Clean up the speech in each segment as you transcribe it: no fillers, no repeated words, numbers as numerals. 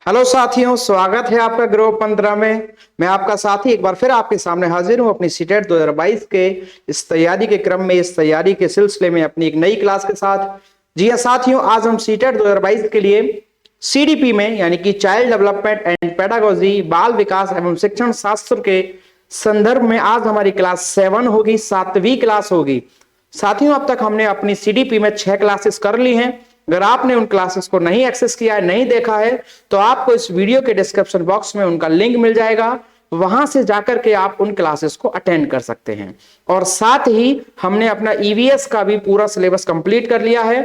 Hello साथियों, स्वागत है आपका ग्रुप 15 में। मैं आपका साथी एक बार फिर आपके सामने हाजिर हूं अपनी सीटेट 2022 के इस तैयारी के क्रम में, इस तैयारी के सिलसिले में अपनी एक नई क्लास के साथ। जी हां साथियों, आज हम सीटेट 2022 के लिए सीडीपी में यानी कि चाइल्ड डेवलपमेंट एंड पेडागोजी, बाल विकास एवं शिक्षण शास्त्र के संदर्भ में आज हमारी क्लास 7 होगी, 7वीं क्लास होगी। साथियों, अब तक हमने अपनी सीडीपी में 6 क्लासेस कर ली हैं। अगर आपने उन क्लासेस को नहीं एक्सेस किया है, नहीं देखा है, तो आपको इस वीडियो के डिस्क्रिप्शन बॉक्स में उनका लिंक मिल जाएगा। वहां से जाकर के आप उन क्लासेस को अटेंड कर सकते हैं। और साथ ही हमने अपना ईवीएस का भी पूरा सिलेबस कंप्लीट कर लिया है,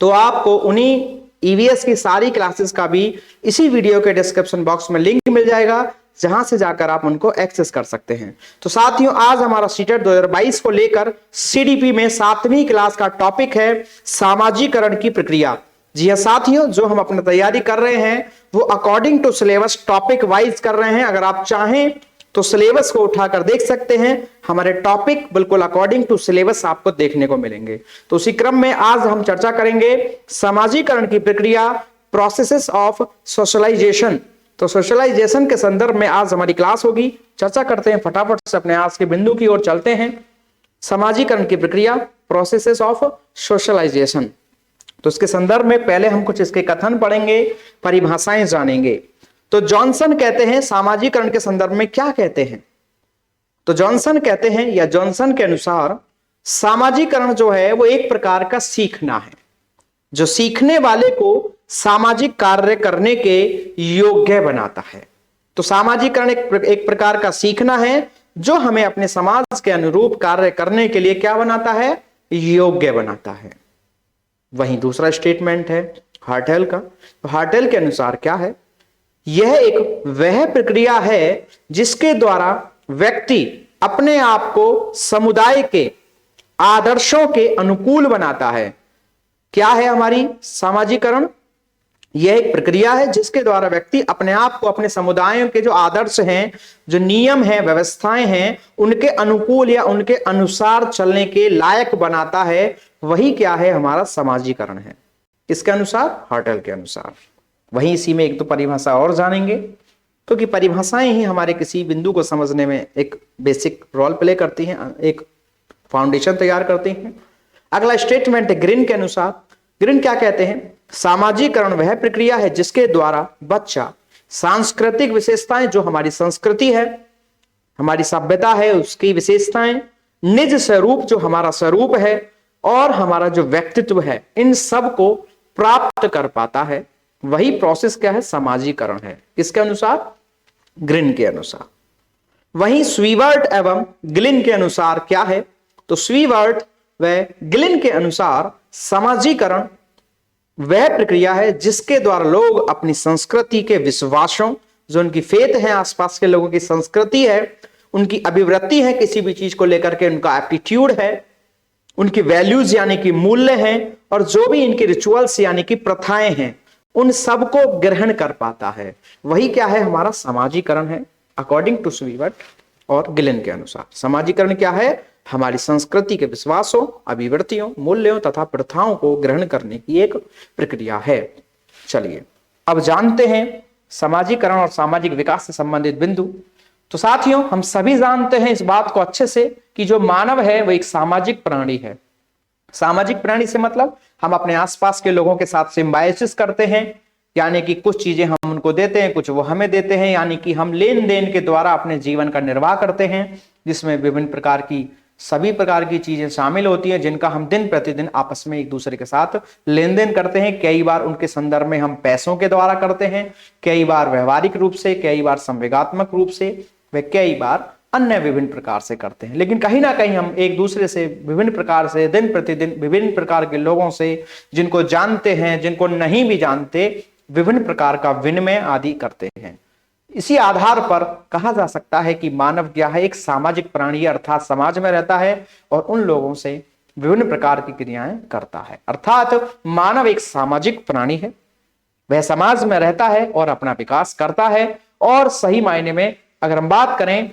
तो आपको उन्हीं ईवीएस की सारी क्लासेस का भी इसी वीडियो के डिस्क्रिप्शन बॉक्स में लिंक मिल जाएगा, जहां से जाकर आप उनको एक्सेस कर सकते हैं। तो साथियों, आज हमारा सीटेट 2022 को लेकर सीडीपी में 7वीं क्लास का टॉपिक है सामाजिकरण की प्रक्रिया। जी हां साथियों, जो हम अपनी तैयारी कर रहे हैं वो according to syllabus topic wise कर रहे हैं। अगर आप चाहें तो सिलेबस को उठाकर देख सकते हैं, हमारे टॉपिक बिल्कुल अकॉर्डिंग टू सिलेबस आपको देखने को मिलेंगे। तो उसी क्रम में आज हम चर्चा करेंगे सामाजिकरण की प्रक्रिया, प्रोसेसेस ऑफ सोशलाइजेशन। तो सोशलाइजेशन के संदर्भ में आज हमारी क्लास होगी। चर्चा करते हैं, फटाफट से अपने आज के बिंदु की ओर चलते हैं। सामाजिकरण की प्रक्रिया, प्रोसेसेस ऑफ सोशलाइजेशन। तो इसके संदर्भ में पहले हम कुछ इसके कथन पढ़ेंगे, परिभाषाएं जानेंगे। तो जॉनसन कहते हैं सामाजिकरण के संदर्भ में क्या कहते हैं। तो जॉनसन कहते हैं, या जॉनसन के अनुसार सामाजिकरण जो है वो एक प्रकार का सीखना है, जो सीखने वाले को सामाजिक कार्य करने के योग्य बनाता है। तो सामाजिकरण एक प्रकार का सीखना है जो हमें अपने समाज के अनुरूप कार्य करने के लिए क्या बनाता है, योग्य बनाता है। वहीं दूसरा स्टेटमेंट है हार्टेल का। तो हार्टेल के अनुसार क्या है, यह एक वह प्रक्रिया है जिसके द्वारा व्यक्ति अपने आप को समुदाय के आदर्शों के अनुकूल बनाता है। क्या है हमारी सामाजिकरण? यह एक प्रक्रिया है जिसके द्वारा व्यक्ति अपने आप को अपने समुदायों के जो आदर्श हैं, जो नियम हैं, व्यवस्थाएं हैं, उनके अनुकूल या उनके अनुसार चलने के लायक बनाता है। वही क्या है, हमारा समाजीकरण है। किसके अनुसार? हार्टेल के अनुसार। वहीं इसी में एक दो परिभाषा और जानेंगे, क्योंकि परिभाषाएं ही हमारे किसी बिंदु को समझने में एक बेसिक रोल प्ले करती हैं, एक फाउंडेशन तैयार करती हैं। अगला स्टेटमेंट है ग्रीन के अनुसार। ग्रीन क्या कहते हैं, सामाजिकरण वह प्रक्रिया है जिसके द्वारा बच्चा सांस्कृतिक विशेषताएं, जो हमारी संस्कृति है, हमारी सभ्यता है, उसकी विशेषताएं, निज स्वरूप जो हमारा स्वरूप है, और हमारा जो व्यक्तित्व है, इन सब को प्राप्त कर पाता है। वही प्रोसेस क्या है, समाजीकरण है। किसके अनुसार? ग्रीन के अनुसार। वहीं स्वीवर्ट एवं ग्लिन के अनुसार क्या है, तो स्वीवर्ट व ग्लिन के अनुसार समाजीकरण वह प्रक्रिया है जिसके द्वारा लोग अपनी संस्कृति के विश्वासों, जो उनकी फेथ है, आसपास के लोगों की संस्कृति है, उनकी अभिवृत्ति है, किसी भी चीज को लेकर के उनका एप्टीट्यूड है, उनकी वैल्यूज यानी कि मूल्य हैं, और जो भी इनके रिचुअल्स यानी कि प्रथाएं हैं, उन सब को ग्रहण कर पाता है। वही क्या है, हमारा समाजीकरण है, अकॉर्डिंग टू स्वीवर्ट और गिलेन के अनुसार। समाजीकरण क्या है, हमारी संस्कृति के विश्वासों, अभिवृत्तियों, मूल्यों तथा प्रथाओं को ग्रहण करने की एक प्रक्रिया है। चलिए अब जानते हैं समाजीकरण और सामाजिक विकास से संबंधित बिंदु। तो साथियों, हम सभी जानते हैं इस बात को अच्छे से कि जो मानव है वो एक सामाजिक प्राणी है। सामाजिक प्राणी से मतलब हम अपने आसपास के लोगों के साथ सिम्बायोसिस करते हैं, यानी कि कुछ चीजें हम उनको देते हैं, कुछ वो हमें देते हैं, यानी कि हम लेन देन के द्वारा अपने जीवन का निर्वाह करते हैं, जिसमें विभिन्न प्रकार की सभी प्रकार की चीजें शामिल होती हैं, जिनका हम दिन प्रतिदिन आपस में एक दूसरे के साथ लेन देन करते हैं। कई बार उनके संदर्भ में हम पैसों के द्वारा करते हैं, कई बार व्यवहारिक रूप से, कई बार संवेगात्मक रूप से, व कई बार अन्य विभिन्न प्रकार से करते हैं। लेकिन कहीं ना कहीं हम एक दूसरे से विभिन्न प्रकार से दिन प्रतिदिन विभिन्न प्रकार के लोगों से, जिनको जानते हैं, जिनको नहीं भी जानते, विभिन्न प्रकार का विनिमय आदि करते हैं। इसी आधार पर कहा जा सकता है कि मानव क्या है, एक सामाजिक प्राणी, अर्थात समाज में रहता है और उन लोगों से विभिन्न प्रकार की क्रियाएं करता है। अर्थात मानव एक सामाजिक प्राणी है, वह समाज में रहता है और अपना विकास करता है। और सही मायने में अगर हम बात करें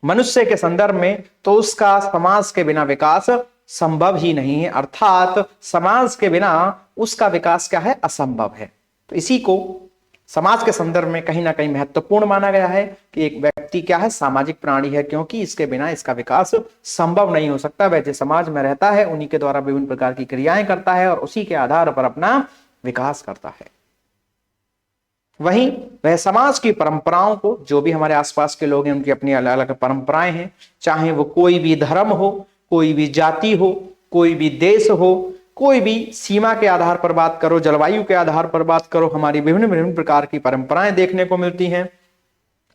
मनुष्य के संदर्भ में, तो उसका समाज के बिना विकास संभव ही नहीं है, अर्थात समाज के बिना उसका विकास क्या है, असंभव है। तो इसी को समाज के संदर्भ में कहीं ना कहीं महत्वपूर्ण माना गया है कि एक व्यक्ति क्या है, सामाजिक प्राणी है, क्योंकि इसके बिना इसका विकास संभव नहीं हो सकता। वैसे समाज में रहता है, उन्हीं के द्वारा विभिन्न प्रकार की क्रियाएं करता है और उसी के आधार पर अपना विकास करता है। वहीं वह समाज की परंपराओं को, जो भी हमारे आसपास के लोग हैं उनकी अपनी अलग अलग परंपराएं हैं, चाहे वो कोई भी धर्म हो, कोई भी जाति हो, कोई भी देश हो, कोई भी सीमा के आधार पर बात करो, जलवायु के आधार पर बात करो, हमारी विभिन्न विभिन्न प्रकार की परंपराएं देखने को मिलती हैं।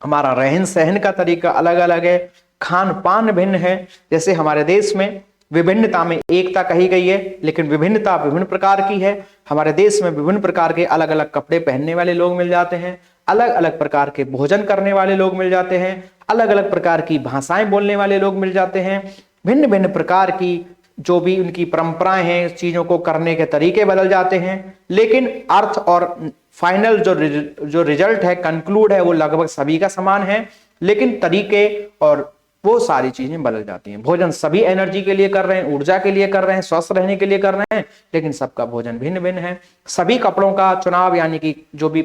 हमारा रहन सहन का तरीका अलग अलग है, खान पान भिन्न है। जैसे हमारे देश में विभिन्नता में एकता कही गई है, लेकिन विभिन्नता विभिन्न प्रकार की है। हमारे देश में विभिन्न प्रकार के अलग अलग कपड़े पहनने वाले लोग मिल जाते हैं, अलग अलग प्रकार के भोजन करने वाले लोग मिल जाते हैं, अलग अलग प्रकार की भाषाएं बोलने वाले लोग मिल जाते हैं। भिन्न भिन्न प्रकार की जो भी उनकी परंपराएं हैं, चीजों को करने के तरीके बदल जाते हैं, लेकिन अर्थ और फाइनल जो रिजल्ट है, कंक्लूड है, वो लगभग सभी का समान है, लेकिन तरीके और वो सारी चीजें बदल जाती हैं। भोजन सभी एनर्जी के लिए कर रहे हैं, ऊर्जा के लिए कर रहे हैं, स्वस्थ रहने के लिए कर रहे हैं, लेकिन सबका भोजन भिन्न भिन्न है। सभी कपड़ों का चुनाव यानी कि जो भी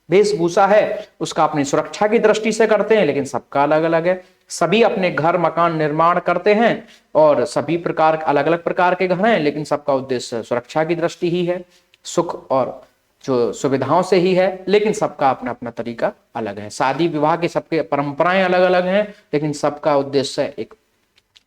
वेशभूषा है उसका अपनी सुरक्षा की दृष्टि से करते हैं, लेकिन सबका अलग अलग है। सभी अपने घर मकान निर्माण करते हैं और सभी प्रकार अलग अलग प्रकार के घर हैं, लेकिन सबका उद्देश्य सुरक्षा की दृष्टि ही है, सुख और जो सुविधाओं से ही है, लेकिन सबका अपना अपना तरीका अलग है। शादी विवाह की सबके परंपराएं अलग अलग हैं, लेकिन सबका उद्देश्य एक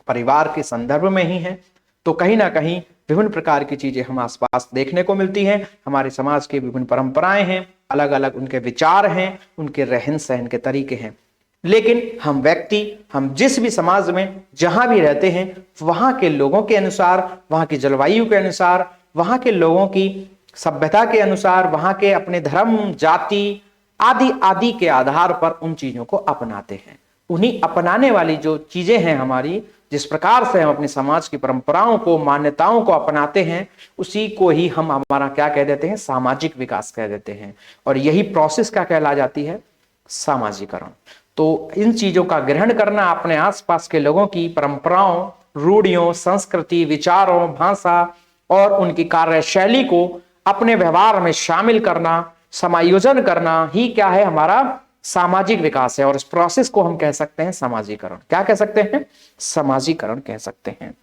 परिवार के संदर्भ में ही है। तो कहीं ना कहीं विभिन्न प्रकार की चीजें हम आसपास देखने को मिलती हैं। हमारे समाज की विभिन्न परंपराएं हैं, अलग अलग उनके विचार हैं, उनके रहन सहन के तरीके हैं, लेकिन हम व्यक्ति, हम जिस भी समाज में जहां भी रहते हैं, वहां के लोगों के अनुसार, वहां की जलवायु के अनुसार, वहां के लोगों की सभ्यता के अनुसार, वहां के अपने धर्म जाति आदि आदि के आधार पर उन चीजों को अपनाते हैं। उन्हीं अपनाने वाली जो चीजें हैं हमारी, जिस प्रकार से हम अपने समाज की परंपराओं को, मान्यताओं को अपनाते हैं, उसी को ही हम हमारा क्या कह देते हैं, सामाजिक विकास कह देते हैं। और यही प्रोसेस क्या कहला जाती है, सामाजिकरण। तो इन चीजों का ग्रहण करना, अपने आसपास के लोगों की परंपराओं, रूढ़ियों, संस्कृति, विचारों, भाषा और उनकी कार्यशैली को अपने व्यवहार में शामिल करना, समायोजन करना ही क्या है, हमारा सामाजिक विकास है। और इस प्रोसेस को हम कह सकते हैं सामाजिकरण। क्या कह सकते हैं, सामाजिकरण कह सकते हैं।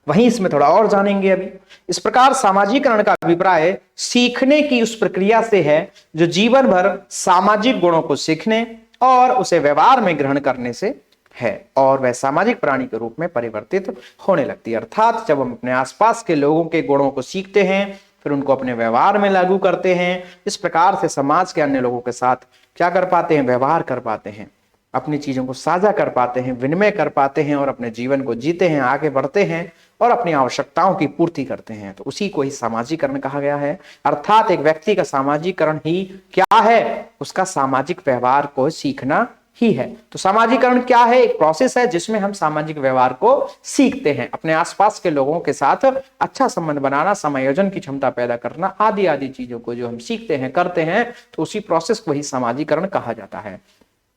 वहीं इसमें थोड़ा और जानेंगे अभी। इस प्रकार सामाजिकरण का अभिप्राय सीखने की उस प्रक्रिया से है जो जीवन भर सामाजिक गुणों को सीखने और उसे व्यवहार में ग्रहण करने से है, और वह सामाजिक प्राणी के रूप में परिवर्तित होने लगती है। अर्थात जब हम अपने आसपास के लोगों के गुणों को सीखते हैं, फिर उनको अपने व्यवहार में लागू करते हैं, इस प्रकार से समाज के अन्य लोगों के साथ क्या कर पाते हैं, व्यवहार कर पाते हैं, अपनी चीजों को साझा कर पाते हैं, विनिमय कर पाते हैं और अपने जीवन को जीते हैं, आगे बढ़ते हैं और अपनी आवश्यकताओं की पूर्ति करते हैं। तो उसी को ही सामाजिकरण कहा गया है। अर्थात एक व्यक्ति का सामाजिकरण ही क्या है, उसका सामाजिक व्यवहार को सीखना ही है। तो सामाजिकरण क्या है, एक प्रोसेस है जिसमें हम सामाजिक व्यवहार को सीखते हैं, अपने आसपास के लोगों के साथ अच्छा संबंध बनाना, समायोजन की क्षमता पैदा करना, आदि आदि चीजों को जो हम सीखते हैं, करते हैं, तो उसी प्रोसेस को ही सामाजिकरण कहा जाता है,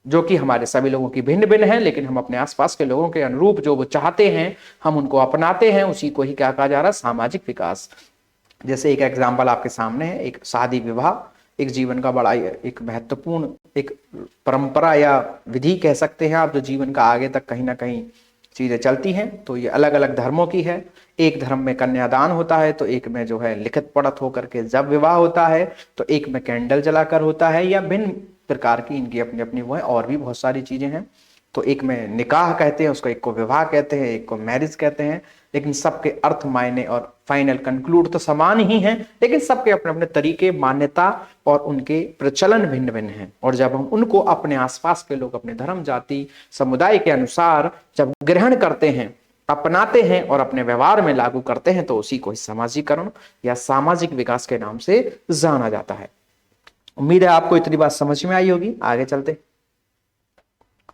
जो कि हमारे सभी लोगों की भिन्न भिन्न है, लेकिन हम अपने आसपास के लोगों के अनुरूप जो वो चाहते हैं हम उनको अपनाते हैं, उसी को ही क्या कहा जा रहा है, सामाजिक विकास। जैसे एक एग्जाम्पल आपके सामने है, एक शादी विवाह एक जीवन का बड़ा एक महत्वपूर्ण एक परंपरा या विधि कह सकते हैं आप, जो जीवन का आगे तक कहीं ना कहीं चीजें चलती हैं। तो ये अलग अलग धर्मों की है। एक धर्म में कन्यादान होता है, तो एक में जो है लिखित पढ़त होकर के जब विवाह होता है, तो एक में कैंडल जलाकर होता है, या भिन्न प्रकार की इनकी अपनी अपनी वो है, और भी बहुत सारी चीजें हैं। तो एक में निकाह कहते हैं उसको, एक को विवाह कहते हैं, एक को मैरिज कहते हैं, लेकिन सबके अर्थ, मायने और फाइनल कंक्लूड तो समान ही हैं, लेकिन सबके अपने अपने तरीके, मान्यता और उनके प्रचलन भिन्न भिन्न हैं। और जब हम उनको अपने आसपास के लोग अपने धर्म, जाति, समुदाय के अनुसार जब ग्रहण करते हैं, अपनाते हैं और अपने व्यवहार में लागू करते हैं, तो उसी को सामाजिकरण या सामाजिक विकास के नाम से जाना जाता है। उम्मीद है आपको इतनी बात समझ में आई होगी। आगे चलते।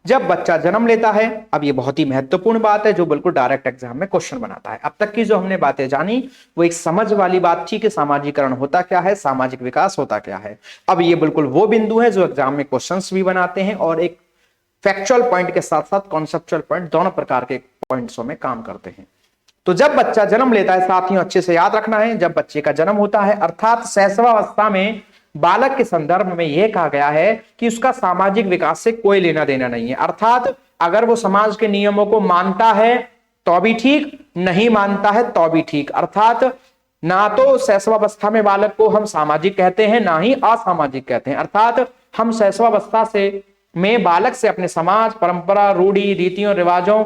जब बच्चा जन्म लेता है, अब ये बहुत ही महत्वपूर्ण बात है जो बिल्कुल डायरेक्ट एग्जाम में क्वेश्चन बनाता है। अब तक की जो हमने बातें जानी वो एक समझ वाली बात थी कि सामाजिकरण होता क्या है, सामाजिक विकास होता क्या है। अब ये बिल्कुल वो बिंदु है जो एग्जाम में क्वेश्चंस भी बनाते हैं और एक फैक्चुअल पॉइंट के साथ साथ कॉन्सेप्चुअल पॉइंट, दोनों प्रकार के पॉइंट्सों में काम करते हैं। तो जब बच्चा जन्म लेता है, साथियों अच्छे से याद रखना है, जब बच्चे का जन्म होता है अर्थात शैशवावस्था में बालक के संदर्भ में यह कहा गया है कि उसका सामाजिक विकास से कोई लेना देना नहीं है। अर्थात अगर वो समाज के नियमों को मानता है तो भी ठीक, नहीं मानता है तो भी ठीक। अर्थात ना तो शैशवावस्था में बालक को हम सामाजिक कहते हैं, ना ही असामाजिक कहते हैं। अर्थात हम शैशवावस्था से में बालक से अपने समाज, परंपरा, रूढ़ी, रीतियों, रिवाजों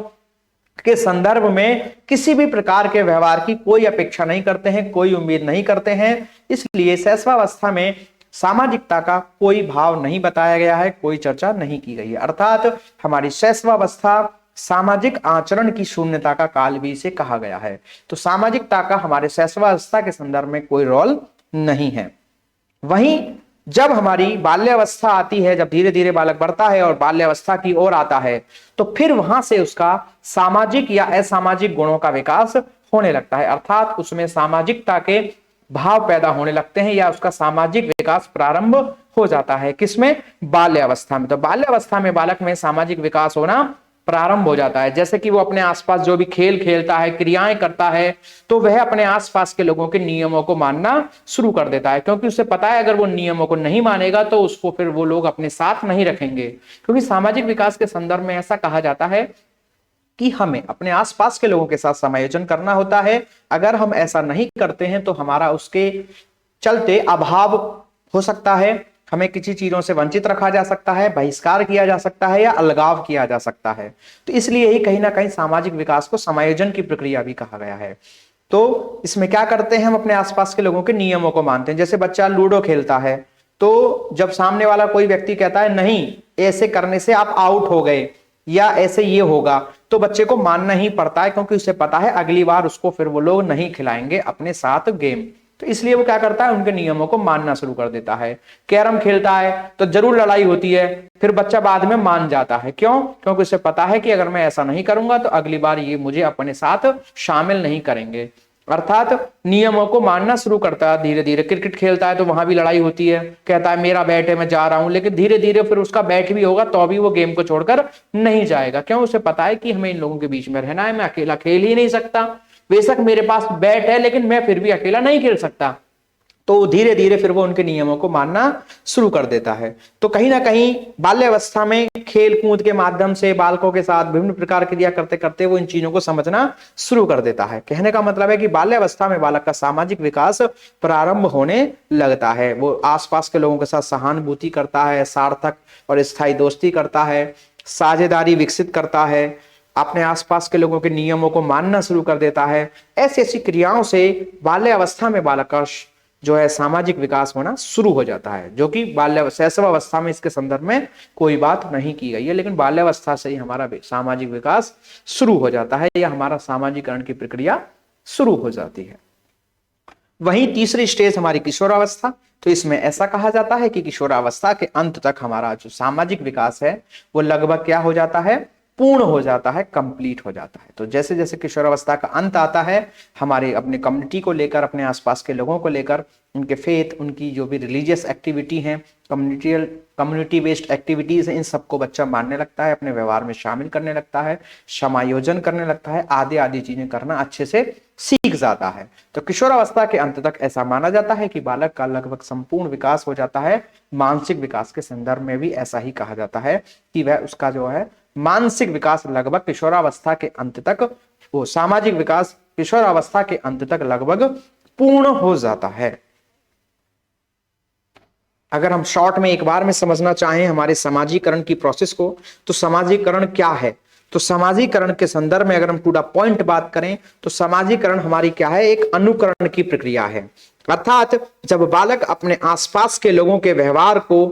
के संदर्भ में किसी भी प्रकार के व्यवहार की कोई अपेक्षा नहीं करते हैं, कोई उम्मीद नहीं करते हैं। इसलिए शैशवावस्था में सामाजिकता का कोई भाव नहीं बताया गया है, कोई चर्चा नहीं की गई है। अर्थात हमारी शैशवावस्था सामाजिक आचरण की शून्यता का काल भी इसे कहा गया है। तो सामाजिकता का हमारे शैशवावस्था के संदर्भ में कोई रोल नहीं है। वहीं जब हमारी बाल्यावस्था आती है, जब धीरे धीरे बालक बढ़ता है और बाल्यावस्था की ओर आता है, तो फिर वहां से उसका सामाजिक या असामाजिक गुणों का विकास होने लगता है। अर्थात उसमें सामाजिकता के भाव पैदा होने लगते हैं या उसका सामाजिक विकास प्रारंभ हो जाता है। किसमें? बाल्यावस्था में। तो बाल्यावस्था में बालक में सामाजिक विकास होना प्रारंभ हो जाता है। जैसे कि वो अपने आसपास जो भी खेल खेलता है, क्रियाएं करता है, तो वह अपने आसपास के लोगों के नियमों को मानना शुरू कर देता है, क्योंकि उसे पता है अगर वो नियमों को नहीं मानेगा तो उसको फिर वो लोग अपने साथ नहीं रखेंगे। क्योंकि सामाजिक विकास के संदर्भ में ऐसा कहा जाता है कि हमें अपने आसपास के लोगों के साथ समायोजन करना होता है। अगर हम ऐसा नहीं करते हैं तो हमारा उसके चलते अभाव हो सकता है, हमें किसी चीजों से वंचित रखा जा सकता है, बहिष्कार किया जा सकता है या अलगाव किया जा सकता है। तो इसलिए ही कहीं ना कहीं सामाजिक विकास को समायोजन की प्रक्रिया भी कहा गया है। तो इसमें क्या करते हैं, हम अपने आसपास के लोगों के नियमों को मानते हैं। जैसे बच्चा लूडो खेलता है, तो जब सामने वाला कोई व्यक्ति कहता है नहीं ऐसे करने से आप आउट हो गए या ऐसे ये होगा, तो बच्चे को मानना ही पड़ता है, क्योंकि उसे पता है अगली बार उसको फिर वो लोग नहीं खिलाएंगे अपने साथ गेम। तो इसलिए वो क्या करता है, उनके नियमों को मानना शुरू कर देता है। कैरम खेलता है तो जरूर लड़ाई होती है, फिर बच्चा बाद में मान जाता है। क्यों? क्योंकि उसे पता है कि अगर मैं ऐसा नहीं करूंगा तो अगली बार ये मुझे अपने साथ शामिल नहीं करेंगे। अर्थात नियमों को मानना शुरू करता है धीरे धीरे। क्रिकेट खेलता है तो वहां भी लड़ाई होती है, कहता है मेरा बैट है मैं जा रहा हूं, लेकिन धीरे धीरे फिर उसका बैट भी होगा तो भी वो गेम को छोड़कर नहीं जाएगा। क्यों? उसे पता है कि हमें इन लोगों के बीच में रहना है, मैं अकेला खेल ही नहीं सकता। बेशक मेरे पास बैट है लेकिन मैं फिर भी अकेला नहीं खेल सकता। तो धीरे धीरे फिर वो उनके नियमों को मानना शुरू कर देता है। तो कहीं ना कहीं बाल्यावस्था में खेल कूद के माध्यम से बालकों के साथ विभिन्न प्रकार की क्रिया करते करते वो इन चीजों को समझना शुरू कर देता है। कहने का मतलब है कि बाल्यावस्था में बालक का सामाजिक विकास प्रारंभ होने लगता है। वो आसपास के लोगों के साथ सहानुभूति करता है, सार्थक और स्थायी दोस्ती करता है, साझेदारी विकसित करता है, अपने आसपास के लोगों के नियमों को मानना शुरू कर देता है। ऐसी ऐसी क्रियाओं से बाल्यावस्था में बालक का जो है सामाजिक विकास होना शुरू हो जाता है, जो कि शैशवावस्था में इसके संदर्भ में कोई बात नहीं की गई है। लेकिन बाल्यावस्था से ही हमारा सामाजिक विकास शुरू हो जाता है या हमारा सामाजिकरण की प्रक्रिया शुरू हो जाती है। वहीं तीसरी स्टेज हमारी किशोरावस्था। तो इसमें ऐसा कहा जाता है कि किशोरावस्था के अंत तक हमारा जो सामाजिक विकास है वो लगभग क्या हो जाता है, पूर्ण हो जाता है, कंप्लीट हो जाता है। तो जैसे जैसे किशोरावस्था का अंत आता है, हमारे अपने कम्युनिटी को लेकर, अपने आसपास के लोगों को लेकर, उनके फेथ, उनकी जो भी रिलीजियस एक्टिविटी हैं, कम्युनिटी बेस्ड एक्टिविटीज हैं, इन सबको बच्चा मानने लगता है, अपने व्यवहार में शामिल करने लगता है, समायोजन करने लगता है, आदि आदि चीजें करना अच्छे से सीख जाता है। तो किशोरावस्था के अंत तक ऐसा माना जाता है कि बालक का लगभग संपूर्ण विकास हो जाता है। मानसिक विकास के संदर्भ में भी ऐसा ही कहा जाता है कि वह उसका जो है मानसिक विकास लगभग किशोरावस्था के अंत तक, वो सामाजिक विकास किशोरावस्था के अंत तक लगभग पूर्ण हो जाता है। अगर हम शॉर्ट में एक बार में समझना चाहें हमारे समाजीकरण की प्रोसेस को, तो समाजीकरण क्या है? तो समाजीकरण के संदर्भ में अगर हम टू द पॉइंट बात करें तो समाजीकरण हमारी क्या है, एक अनुकरण की प्रक्रिया है। अर्थात जब बालक अपने आसपास के लोगों के व्यवहार को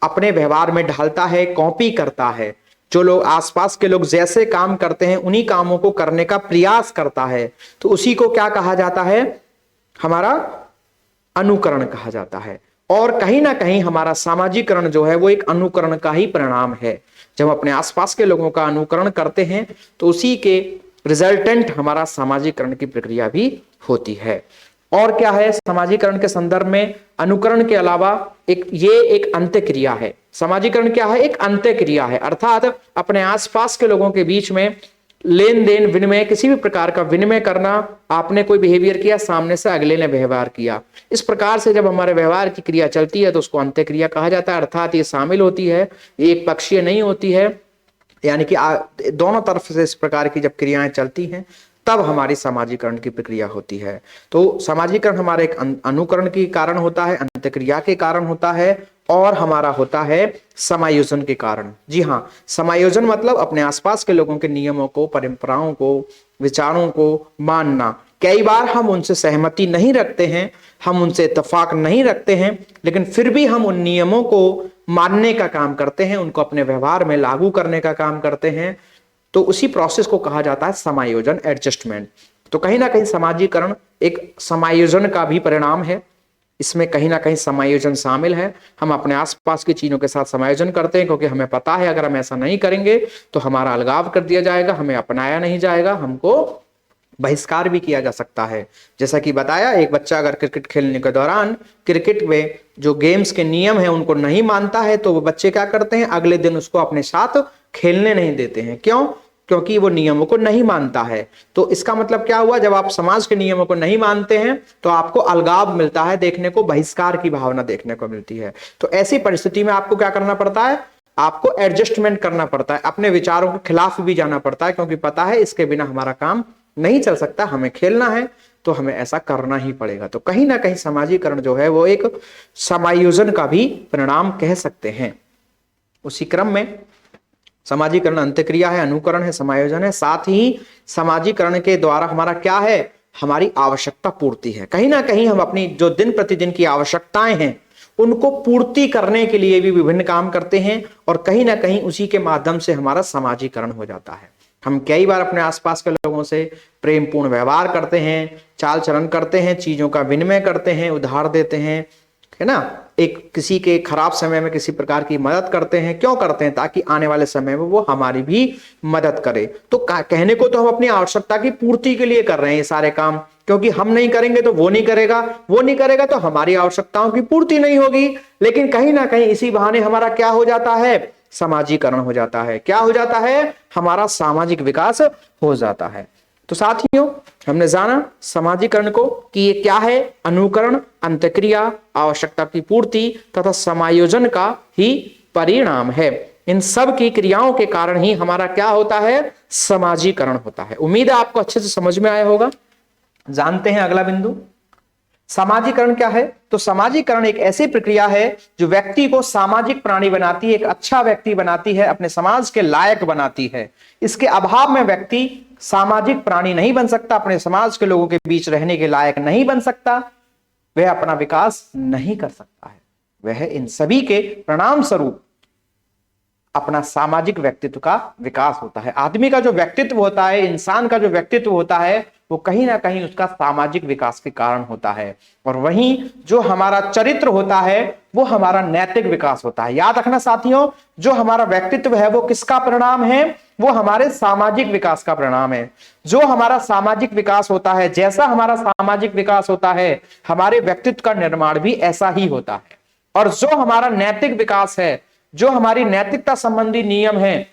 अपने व्यवहार में ढालता है, कॉपी करता है, जो लोग आसपास के लोग जैसे काम करते हैं उन्हीं कामों को करने का प्रयास करता है, तो उसी को क्या कहा जाता है, हमारा अनुकरण कहा जाता है। और कहीं ना कहीं हमारा सामाजिकरण जो है वो एक अनुकरण का ही परिणाम है। जब हम अपने आसपास के लोगों का अनुकरण करते हैं तो उसी के रिजल्टेंट हमारा सामाजिकरण की प्रक्रिया भी होती है। और क्या है समाजीकरण के संदर्भ में, अनुकरण के अलावा ये एक अंत्य क्रिया है। समाजीकरण क्या है, एक अंत्य क्रिया है। अर्थात अपने आसपास के लोगों के बीच में लेन देन विनिमय, किसी भी प्रकार का विनिमय करना, आपने कोई बिहेवियर किया, सामने से अगले ने व्यवहार किया, इस प्रकार से जब हमारे व्यवहार की क्रिया चलती है तो उसको अंत्यक्रिया कहा जाता है। अर्थात ये शामिल होती है, एक पक्षीय नहीं होती है, यानी कि दोनों तरफ से इस प्रकार की जब क्रियाएं चलती हैं तब हमारी समाजीकरण की प्रक्रिया होती है। तो समाजीकरण हमारे एक अनुकरण के कारण होता है, अंत्यक्रिया के कारण होता है, और हमारा होता है समायोजन के कारण। जी हाँ, समायोजन मतलब अपने आसपास के लोगों के नियमों को, परंपराओं को, विचारों को मानना। कई बार हम उनसे सहमति नहीं रखते हैं, हम उनसे इत्तेफाक नहीं रखते हैं, लेकिन फिर भी हम उन नियमों को मानने का काम करते हैं, उनको अपने व्यवहार में लागू करने का काम करते हैं। तो उसी प्रोसेस को कहा जाता है समायोजन, एडजस्टमेंट। तो कहीं ना कहीं समाजीकरण एक समायोजन का भी परिणाम है, इसमें कहीं ना कहीं समायोजन शामिल है। हम अपने आसपास की चीजों के साथ समायोजन करते हैं क्योंकि हमें पता है अगर हम ऐसा नहीं करेंगे तो हमारा अलगाव कर दिया जाएगा, हमें अपनाया नहीं जाएगा, हमको बहिष्कार भी किया जा सकता है। जैसा कि बताया, एक बच्चा अगर क्रिकेट खेलने के दौरान क्रिकेट में जो गेम्स के नियम है उनको नहीं मानता है तो वो बच्चे क्या करते हैं, अगले दिन उसको अपने साथ खेलने नहीं देते हैं। क्यों? क्योंकि वो नियमों को नहीं मानता है। तो इसका मतलब क्या हुआ, जब आप समाज के नियमों को नहीं मानते हैं तो आपको अलगाव मिलता है देखने को, बहिष्कार की भावना देखने को मिलती है। तो ऐसी परिस्थिति में आपको क्या करना पड़ता है, आपको एडजस्टमेंट करना पड़ता है, अपने विचारों के खिलाफ भी जाना पड़ता है, क्योंकि पता है इसके बिना हमारा काम नहीं चल सकता, हमें खेलना है तो हमें ऐसा करना ही पड़ेगा। तो कहीं ना कहीं समाजीकरण जो है वो एक समायोजन का भी परिणाम कह सकते हैं। उसी क्रम में समाजीकरण अंत्यक्रिया है, अनुकरण है, समायोजन है, साथ ही समाजीकरण के द्वारा हमारा क्या है, हमारी आवश्यकता पूर्ति है। कहीं ना कहीं हम अपनी जो दिन प्रतिदिन की आवश्यकताएं हैं उनको पूर्ति करने के लिए भी विभिन्न काम करते हैं, और कहीं ना कहीं उसी के माध्यम से हमारा समाजीकरण हो जाता है। हम कई बार अपने आसपास के लोगों से प्रेमपूर्ण व्यवहार करते हैं, चाल चलन करते हैं, चीजों का विनिमय करते हैं, उधार देते हैं, है ना, एक किसी के खराब समय में किसी प्रकार की मदद करते हैं। क्यों करते हैं? ताकि आने वाले समय में वो हमारी भी मदद करे। तो कहने को तो हम अपनी आवश्यकता की पूर्ति के लिए कर रहे हैं ये सारे काम, क्योंकि हम नहीं करेंगे तो वो नहीं करेगा, वो नहीं करेगा तो हमारी आवश्यकताओं की पूर्ति नहीं होगी। लेकिन कहीं ना कहीं इसी बहाने हमारा क्या हो जाता है, समाजीकरण हो जाता है। क्या हो जाता है? हमारा सामाजिक विकास हो जाता है। तो साथियों, हमने जाना समाजीकरण को कि ये क्या है, अनुकरण, अंत्यक्रिया, आवश्यकता की पूर्ति तथा समायोजन का ही परिणाम है। इन सब की क्रियाओं के कारण ही हमारा क्या होता है, समाजीकरण होता है। उम्मीद है आपको अच्छे से समझ में आया होगा। जानते हैं अगला बिंदु, समाजीकरण क्या है? तो समाजीकरण एक ऐसी प्रक्रिया है जो व्यक्ति को सामाजिक प्राणी बनाती है, एक अच्छा व्यक्ति बनाती है, अपने समाज के लायक बनाती है। इसके अभाव में व्यक्ति सामाजिक प्राणी नहीं बन सकता, अपने समाज के लोगों के बीच रहने के लायक नहीं बन सकता, वह अपना विकास नहीं कर सकता है। वह इन सभी के परिणाम स्वरूप अपना सामाजिक व्यक्तित्व का विकास होता है। आदमी का जो व्यक्तित्व होता है, इंसान का जो व्यक्तित्व होता है, वो कहीं ना कहीं उसका सामाजिक विकास के कारण होता है। और वहीं जो हमारा चरित्र होता है वो हमारा नैतिक विकास होता है। याद रखना साथियों, जो हमारा व्यक्तित्व है वो किसका परिणाम है, वो हमारे सामाजिक विकास का परिणाम है। जो हमारा सामाजिक विकास होता है, जैसा हमारा सामाजिक विकास होता है, हमारे व्यक्तित्व का निर्माण भी ऐसा ही होता है। और जो हमारा नैतिक विकास है, जो हमारी नैतिकता संबंधी नियम है,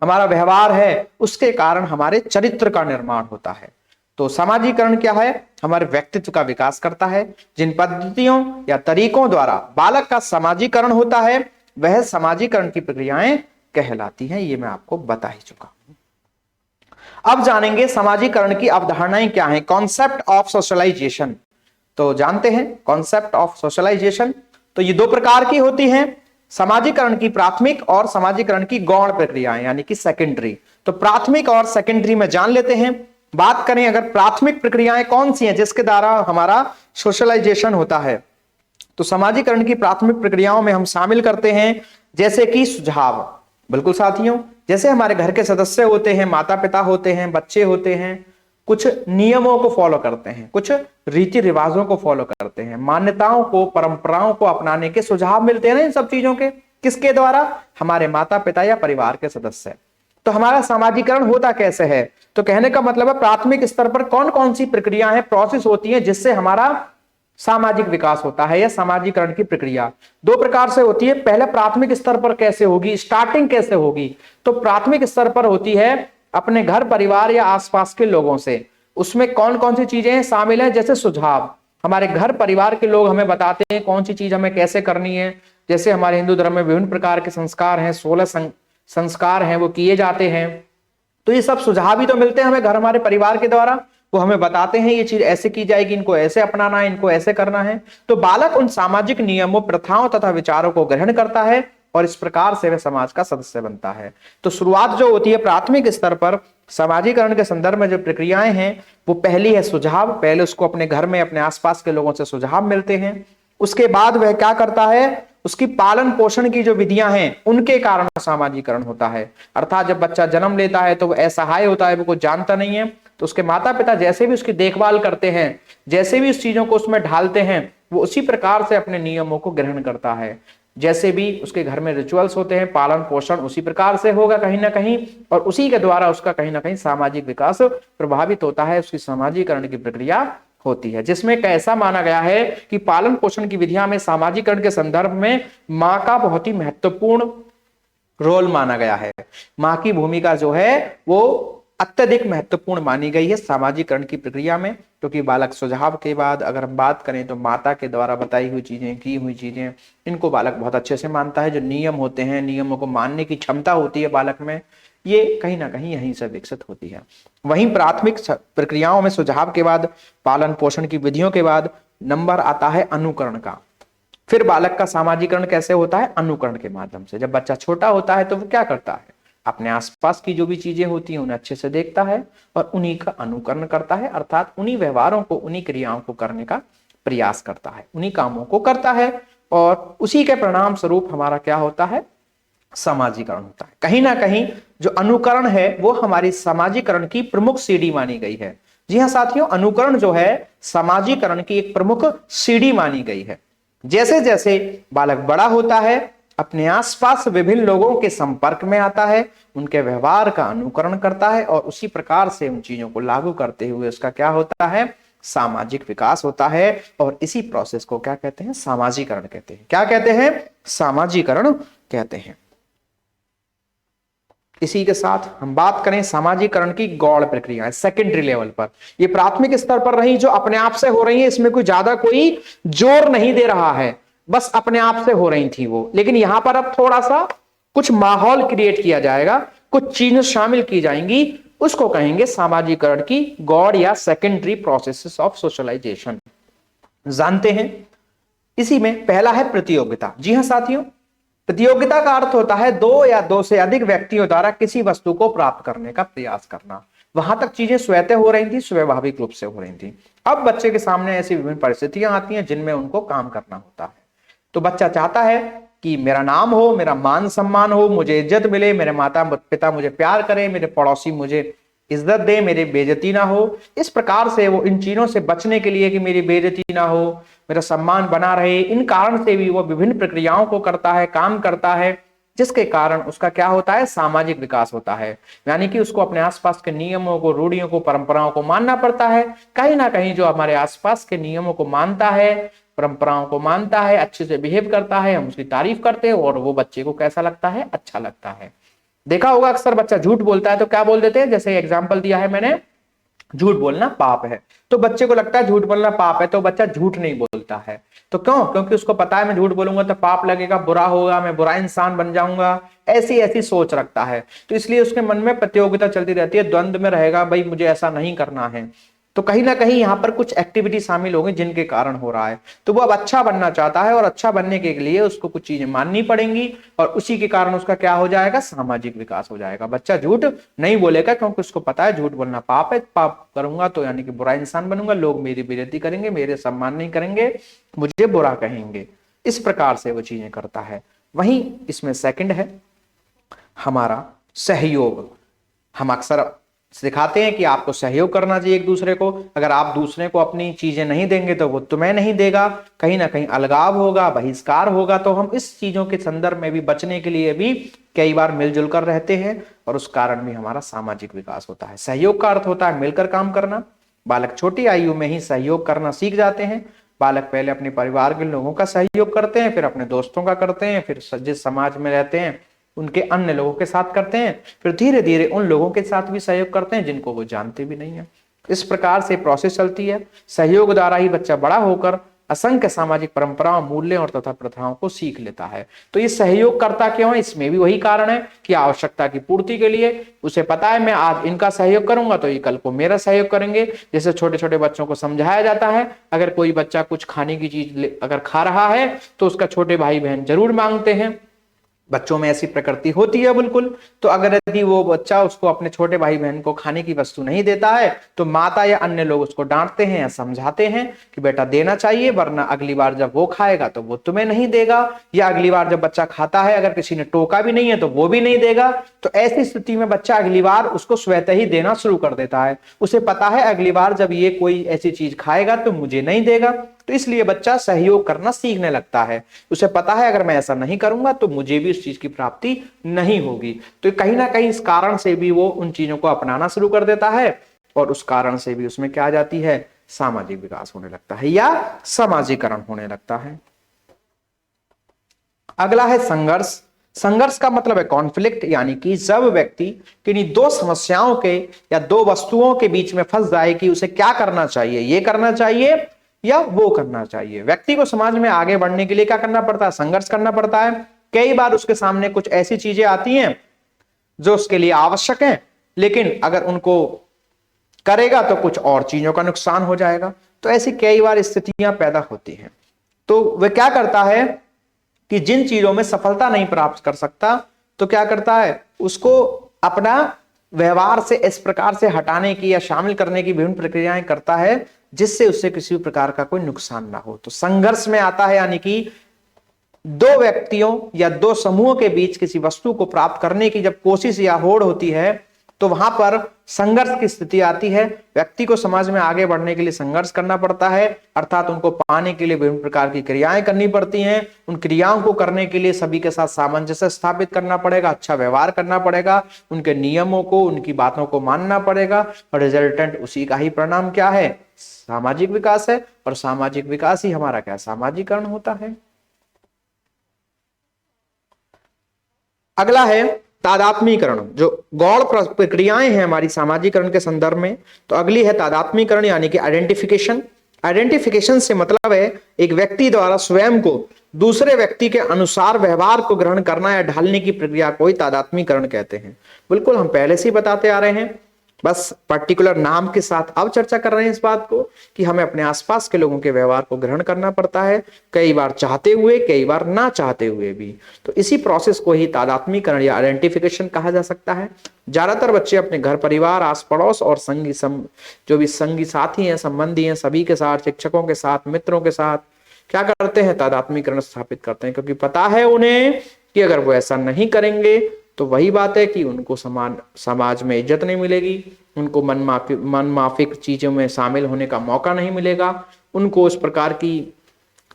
हमारा व्यवहार है, उसके कारण हमारे चरित्र का निर्माण होता है। तो समाजीकरण क्या है? हमारे व्यक्तित्व का विकास करता है। जिन पद्धतियों या तरीकों द्वारा बालक का समाजीकरण होता है वह समाजीकरण की प्रक्रियाएं कहलाती हैं। ये मैं आपको बता ही चुका हूं। अब जानेंगे समाजीकरण की अवधारणाएं क्या हैं, कॉन्सेप्ट ऑफ सोशलाइजेशन। तो जानते हैं कॉन्सेप्ट ऑफ सोशलाइजेशन, तो ये दो प्रकार की होती हैं, समाजीकरण की प्राथमिक और समाजीकरण की गौण प्रक्रियाएं यानी कि सेकेंडरी। तो प्राथमिक और सेकेंडरी में जान लेते हैं। बात करें अगर प्राथमिक प्रक्रियाएं कौन सी हैं जिसके द्वारा हमारा सोशलाइजेशन होता है, तो समाजीकरण की प्राथमिक प्रक्रियाओं में हम शामिल करते हैं जैसे कि सुझाव। बिल्कुल साथियों, जैसे हमारे घर के सदस्य होते हैं, माता पिता होते हैं, बच्चे होते हैं, कुछ नियमों को फॉलो करते हैं, कुछ रीति रिवाजों को फॉलो करते हैं, मान्यताओं को, परंपराओं को अपनाने के सुझाव मिलते हैं ना इन सब चीजों के। किसके द्वारा? हमारे माता पिता या परिवार के सदस्य। तो हमारा समाजीकरण होता कैसे है? तो कहने का मतलब है प्राथमिक स्तर पर कौन कौन सी प्रक्रियाएं हैं, प्रोसेस होती है जिससे हमारा सामाजिक विकास होता है या समाजीकरण की प्रक्रिया दो प्रकार से होती है। पहले प्राथमिक स्तर पर कैसे होगी, स्टार्टिंग कैसे होगी? तो प्राथमिक स्तर पर होती है अपने घर परिवार या आसपास के लोगों से। उसमें कौन कौन सी चीजें शामिल है? जैसे सुझाव, हमारे घर परिवार के लोग हमें बताते हैं कौन सी चीज हमें कैसे करनी है। जैसे हमारे हिंदू धर्म में विभिन्न प्रकार के संस्कार हैं, 16 संस्कार हैं, वो किए जाते हैं। तो ये सब सुझाव ही तो मिलते हैं हमें घर हमारे परिवार के द्वारा। वो हमें बताते हैं ये चीज ऐसे की जाएगी, इनको ऐसे अपनाना है, इनको ऐसे करना है। तो बालक उन सामाजिक नियमों, प्रथाओं तथा विचारों को ग्रहण करता है और इस प्रकार से वह समाज का सदस्य बनता है। तो शुरुआत जो होती है प्राथमिक स्तर पर समाजीकरण के संदर्भ में जो प्रक्रियाएं हैं, वो पहली है सुझाव। पहले उसको अपने घर में अपने आसपास के लोगों से सुझाव मिलते हैं। उसके बाद वह क्या करता है? उसकी पालन पोषण की जो विधियां हैं उनके कारण सामाजिकरण होता है। अर्थात जब बच्चा जन्म लेता है तो वो असहाय होता है, वो कुछ जानता नहीं है, तो उसके माता पिता जैसे भी उसकी देखभाल करते हैं, जैसे भी उस चीजों को उसमें ढालते हैं, वो उसी प्रकार से अपने नियमों को ग्रहण करता है। जैसे भी उसके घर में रिचुअल्स होते हैं, पालन पोषण उसी प्रकार से होगा कहीं ना कहीं, और उसी के द्वारा उसका कहीं ना कहीं सामाजिक विकास प्रभावित होता है, उसकी सामाजिकरण की प्रक्रिया होती है। जिसमें कैसा माना गया है कि पालन पोषण की विधियां में सामाजिकरण के संदर्भ में मां का बहुत ही महत्वपूर्ण रोल माना गया है। मां की भूमिका जो है वो अत्यधिक महत्वपूर्ण मानी गई है सामाजिकरण की प्रक्रिया में, क्योंकि बालक सुझाव के बाद अगर हम बात करें तो माता के द्वारा बताई हुई चीजें, की हुई चीजें, इनको बालक बहुत अच्छे से मानता है। जो नियम होते हैं, नियमों को मानने की क्षमता होती है बालक में, ये कहीं ना कहीं यहीं से विकसित होती है। वहीं प्राथमिक प्रक्रियाओं में सुझाव के बाद, पालन पोषण की विधियों के बाद नंबर आता है अनुकरण का। फिर बालक का सामाजिकरण कैसे होता है? अनुकरण के माध्यम से। जब बच्चा छोटा होता है तो वो क्या करता है? अपने आसपास की जो भी चीजें होती हैं उन्हें अच्छे से देखता है और उन्हीं का अनुकरण करता है, अर्थात उन्हीं व्यवहारों को, उन्हीं क्रियाओं को करने का प्रयास करता है, उन्हीं कामों को करता है, और उसी के परिणाम स्वरूप हमारा क्या होता है? सामाजिकरण होता है। कहीं ना कहीं जो अनुकरण है वो हमारी सामाजिकरण की प्रमुख सीढ़ी मानी गई है। जी हाँ साथियों, अनुकरण जो है सामाजिकरण की एक प्रमुख सीढ़ी मानी गई है। जैसे जैसे बालक बड़ा होता है, अपने आसपास विभिन्न लोगों के संपर्क में आता है, उनके व्यवहार का अनुकरण करता है, और उसी प्रकार से उन चीजों को लागू करते हुए उसका क्या होता है? सामाजिक विकास होता है। और इसी प्रोसेस को क्या कहते हैं? सामाजिकरण कहते हैं। क्या कहते हैं? सामाजिकरण कहते हैं। इसी के साथ हम बात करें सामाजिकरण की गौड़ प्रक्रिया सेकेंडरी लेवल पर। ये प्राथमिक स्तर पर रही, जो अपने आप से हो रही है, इसमें कोई ज्यादा कोई जोर नहीं दे रहा है, बस अपने आप से हो रही थी वो। लेकिन यहां पर अब थोड़ा सा कुछ माहौल क्रिएट किया जाएगा, कुछ चीजें शामिल की जाएंगी, उसको कहेंगे सामाजिकरण की गौड़ या सेकेंडरी प्रोसेसेस ऑफ सोशलाइजेशन। जानते हैं, इसी में पहला है प्रतियोगिता। जी हां साथियों, प्रतियोगिता का अर्थ होता है दो या दो से अधिक व्यक्तियों द्वारा किसी वस्तु को प्राप्त करने का प्रयास करना। वहां तक चीजें स्वतः हो रही थी, स्वाभाविक रूप से हो रही थी। अब बच्चे के सामने ऐसी विभिन्न परिस्थितियां आती हैं जिनमें उनको काम करना होता है। तो बच्चा चाहता है कि मेरा नाम हो, मेरा मान सम्मान हो, मुझे इज्जत मिले, मेरे माता पिता मुझे प्यार करें, मेरे पड़ोसी मुझे इज्जत दे, मेरी बेइज्जती ना हो। इस प्रकार से वो इन चीजों से बचने के लिए कि मेरी बेइज्जती ना हो, मेरा सम्मान बना रहे, इन कारण से भी वो विभिन्न प्रक्रियाओं को करता है, काम करता है, जिसके कारण उसका क्या होता है? सामाजिक विकास होता है। यानी कि उसको अपने आसपास के नियमों को, रूढ़ियों को, परंपराओं को मानना पड़ता है। कहीं ना कहीं जो हमारे आसपास के नियमों को मानता है, परंपराओं को मानता है, अच्छे से बिहेव करता है, हम उसकी तारीफ करते हैं, और वो बच्चे को कैसा लगता है? अच्छा लगता है। देखा होगा अक्सर बच्चा झूठ बोलता है तो क्या बोल देते हैं? जैसे एग्जाम्पल दिया है मैंने, झूठ बोलना पाप है, तो बच्चे को लगता है झूठ बोलना पाप है, तो बच्चा झूठ नहीं बोलता है। तो क्यों? क्योंकि उसको पता है मैं झूठ बोलूंगा तो पाप लगेगा, बुरा होगा, मैं बुरा इंसान बन जाऊंगा, ऐसी ऐसी सोच रखता है। तो इसलिए उसके मन में प्रतियोगिता चलती रहती है, द्वंद्व में रहेगा, भाई मुझे ऐसा नहीं करना है। तो कहीं ना कहीं यहाँ पर कुछ एक्टिविटी शामिल होगी जिनके कारण हो रहा है। तो वो अब अच्छा बनना चाहता है, और अच्छा बनने के लिए उसको कुछ चीजें माननी पड़ेंगी, और उसी के कारण उसका क्या हो जाएगा? सामाजिक विकास हो जाएगा। बच्चा झूठ नहीं बोलेगा क्योंकि उसको पता है झूठ बोलना पाप है, पाप करूंगा तो यानी कि बुरा इंसान बनूंगा, लोग मेरी बेइज्जती करेंगे, मेरे सम्मान नहीं करेंगे, मुझे बुरा कहेंगे। इस प्रकार से वो चीजें करता है। वहीं इसमें सेकंड है हमारा सहयोग। हम अक्सर सिखाते हैं कि आपको सहयोग करना चाहिए एक दूसरे को। अगर आप दूसरे को अपनी चीजें नहीं देंगे तो वो तुम्हें नहीं देगा, कहीं ना कहीं अलगाव होगा, बहिष्कार होगा। तो हम इस चीजों के संदर्भ में भी बचने के लिए भी कई बार मिलजुल कर रहते हैं, और उस कारण भी हमारा सामाजिक विकास होता है। सहयोग का अर्थ होता है मिलकर काम करना। बालक छोटी आयु में ही सहयोग करना सीख जाते हैं। बालक पहले अपने परिवार के लोगों का सहयोग करते हैं, फिर अपने दोस्तों का करते हैं, फिर जिस समाज में रहते हैं उनके अन्य लोगों के साथ करते हैं, फिर धीरे धीरे उन लोगों के साथ भी सहयोग करते हैं जिनको वो जानते भी नहीं है। इस प्रकार से प्रोसेस चलती है। सहयोग द्वारा ही बच्चा बड़ा होकर असंख्य सामाजिक परंपराओं, मूल्यों और तथा प्रथाओं को सीख लेता है। तो ये सहयोग करता क्यों है? इसमें भी वही कारण है कि आवश्यकता की पूर्ति के लिए। उसे पता है मैं आज इनका सहयोग करूंगा तो ये कल को मेरा सहयोग करेंगे। जैसे छोटे छोटे बच्चों को समझाया जाता है, अगर कोई बच्चा कुछ खाने की चीज अगर खा रहा है तो उसका छोटे भाई बहन जरूर मांगते हैं। बच्चों में ऐसी प्रकृति होती है बिल्कुल। तो अगर यदि वो बच्चा उसको अपने छोटे भाई बहन को खाने की वस्तु नहीं देता है तो माता या अन्य लोग उसको डांटते हैं या समझाते हैं कि बेटा देना चाहिए, वरना अगली बार जब वो खाएगा तो वो तुम्हें नहीं देगा, या अगली बार जब बच्चा खाता है अगर किसी ने टोका भी नहीं है तो वो भी नहीं देगा। तो ऐसी स्थिति में बच्चा अगली बार उसको स्वतः ही देना शुरू कर देता है। उसे पता है अगली बार जब ये कोई ऐसी चीज खाएगा तो मुझे नहीं देगा, तो इसलिए बच्चा सहयोग करना सीखने लगता है। उसे पता है अगर मैं ऐसा नहीं करूंगा तो मुझे भी उस चीज की प्राप्ति नहीं होगी। तो कहीं ना कहीं इस कारण से भी वो उन चीजों को अपनाना शुरू कर देता है, और उस कारण से भी उसमें क्या आ जाती है? सामाजिक विकास होने लगता है या समाजीकरण होने लगता है। अगला है संघर्ष। संघर्ष का मतलब है कॉन्फ्लिक्ट, यानी कि जब व्यक्ति किन्हीं दो समस्याओं के या दो वस्तुओं के बीच में फंस जाए कि उसे क्या करना चाहिए, ये करना चाहिए या वो करना चाहिए। व्यक्ति को समाज में आगे बढ़ने के लिए क्या करना पड़ता है? संघर्ष करना पड़ता है। कई बार उसके सामने कुछ ऐसी चीजें आती हैं जो उसके लिए आवश्यक हैं, लेकिन अगर उनको करेगा तो कुछ और चीजों का नुकसान हो जाएगा। तो ऐसी कई बार स्थितियां पैदा होती हैं। तो वह क्या करता है कि जिन चीजों में सफलता नहीं प्राप्त कर सकता तो क्या करता है? उसको अपना व्यवहार से इस प्रकार से हटाने की या शामिल करने की विभिन्न प्रक्रियाएं करता है जिससे उससे किसी भी प्रकार का कोई नुकसान ना हो। तो संघर्ष में आता है, यानी कि दो व्यक्तियों या दो समूहों के बीच किसी वस्तु को प्राप्त करने की जब कोशिश या होड़ होती है तो वहां पर संघर्ष की स्थिति आती है। व्यक्ति को समाज में आगे बढ़ने के लिए संघर्ष करना पड़ता है, अर्थात उनको पाने के लिए विभिन्न प्रकार की क्रियाएं करनी पड़ती हैं। उन क्रियाओं को करने के लिए सभी के साथ सामंजस्य स्थापित करना पड़ेगा, अच्छा व्यवहार करना पड़ेगा, उनके नियमों को, उनकी बातों को मानना पड़ेगा, और रिजल्टेंट उसी का ही परिणाम क्या है? सामाजिक विकास है। और सामाजिक विकास ही हमारा क्या? सामाजिकरण होता है। अगला है तादात्मीकरण। जो गौण प्रक्रियाएं हैं हमारी सामाजिकरण के संदर्भ में, तो अगली है तादात्मीकरण, यानी कि आइडेंटिफिकेशन। आइडेंटिफिकेशन से मतलब है एक व्यक्ति द्वारा स्वयं को दूसरे व्यक्ति के अनुसार व्यवहार को ग्रहण करना या ढालने की प्रक्रिया को ही तादात्मीकरण कहते हैं। बिल्कुल हम पहले से ही बताते आ रहे हैं, बस पर्टिकुलर नाम के साथ अब चर्चा कर रहे हैं इस बात को कि हमें अपने आसपास के लोगों के व्यवहार को ग्रहण करना पड़ता है, कई बार चाहते हुए, कई बार ना चाहते हुए भी। तो इसी प्रोसेस को ही तादात्मीकरण या आइडेंटिफिकेशन कहा जा सकता है। ज्यादातर बच्चे अपने घर परिवार, आस पड़ोस और जो भी संगी साथी हैं, संबंधी हैं, सभी के साथ, शिक्षकों के साथ, मित्रों के साथ क्या करते हैं? तादात्मीकरण स्थापित करते हैं, क्योंकि पता है उन्हें कि अगर वो ऐसा नहीं करेंगे तो वही बात है कि उनको समाज में इज्जत नहीं मिलेगी, उनको मन माफिक चीजों में शामिल होने का मौका नहीं मिलेगा, उनको उस प्रकार की